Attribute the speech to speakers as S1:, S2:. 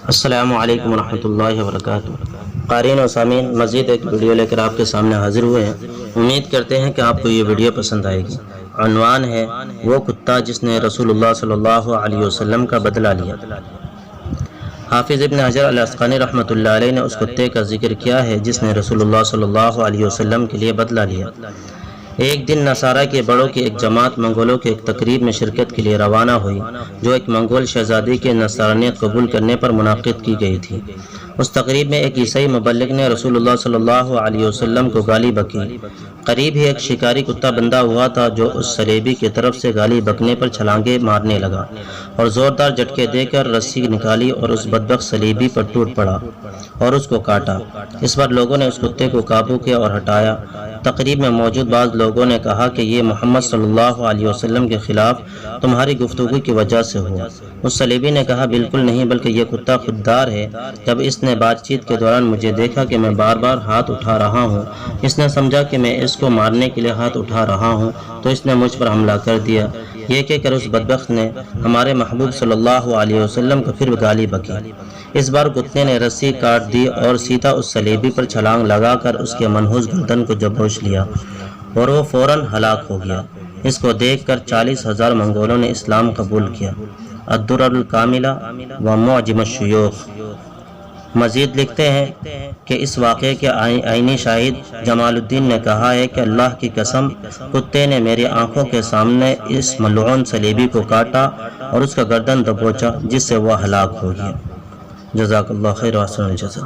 S1: السلام علیکم ورحمۃ اللہ وبرکاتہ۔ قارئین و سامعین، مزید ایک ویڈیو لے کر آپ کے سامنے حاضر ہوئے ہیں۔ امید کرتے ہیں کہ آپ کو یہ ویڈیو پسند آئے گی۔ عنوان ہے وہ کتا جس نے رسول اللہ صلی اللہ علیہ وسلم کا بدلہ لیا۔ حافظ ابن حجر العسقلانی رحمۃ اللہ علیہ نے اس کتے کا ذکر کیا ہے جس نے رسول اللہ صلی اللہ علیہ وسلم کے لیے بدلہ لیا۔ ایک دن نصارہ کے بڑوں کی ایک جماعت منگولوں کے ایک تقریب میں شرکت کے لیے روانہ ہوئی جو ایک منگول شہزادی کے نصرانیت قبول کرنے پر منعقد کی گئی تھی۔ اس تقریب میں ایک عیسائی مبلغ نے رسول اللہ صلی اللہ علیہ وسلم کو گالی بکی۔ قریب ہی ایک شکاری کتا بندھا ہوا تھا جو اس سلیبی کی طرف سے گالی بکنے پر چھلانگیں مارنے لگا اور زوردار جھٹکے دے کر رسی نکالی اور اس بدبخت سلیبی پر ٹوٹ پڑا اور اس کو کاٹا۔ اس پر لوگوں نے اس کتے کو قابو کیا اور ہٹایا۔ تقریب میں موجود بعض لوگوں نے کہا کہ یہ محمد صلی اللہ علیہ وسلم کے خلاف تمہاری گفتگو کی وجہ سے ہوا۔ اس سلیبی نے کہا بالکل نہیں، بلکہ یہ کتا خوددار ہے۔ جب اس نے بات چیت کے دوران مجھے دیکھا کہ میں بار بار ہاتھ اٹھا رہا ہوں، اس نے سمجھا کہ میں اس کو مارنے کے لیے ہاتھ اٹھا رہا ہوں تو اس نے مجھ پر حملہ کر دیا۔ یہ کہہ کر اس بدبخت نے ہمارے محبوب صلی اللہ علیہ وسلم کو پھر گالی بکی۔ اس بار کتے نے رسی کاٹ دی اور سیدھا اس سلیبی پر چھلانگ لگا کر اس کے منحوس گردن کو جبوش لیا اور وہ فوراً ہلاک ہو گیا۔ اس کو دیکھ کر 40,000 منگولوں نے اسلام قبول کیا۔ الدرر الکاملہ و معجم الشیوخ۔ مزید لکھتے ہیں کہ اس واقعے کے عینی شاہد جمال الدین نے کہا ہے کہ اللہ کی قسم، کتے نے میری آنکھوں کے سامنے اس ملعون سلیبی کو کاٹا اور اس کا گردن دبوچا جس سے وہ ہلاک ہو گیا۔ جزاک اللہ خیر و احسن الجزا۔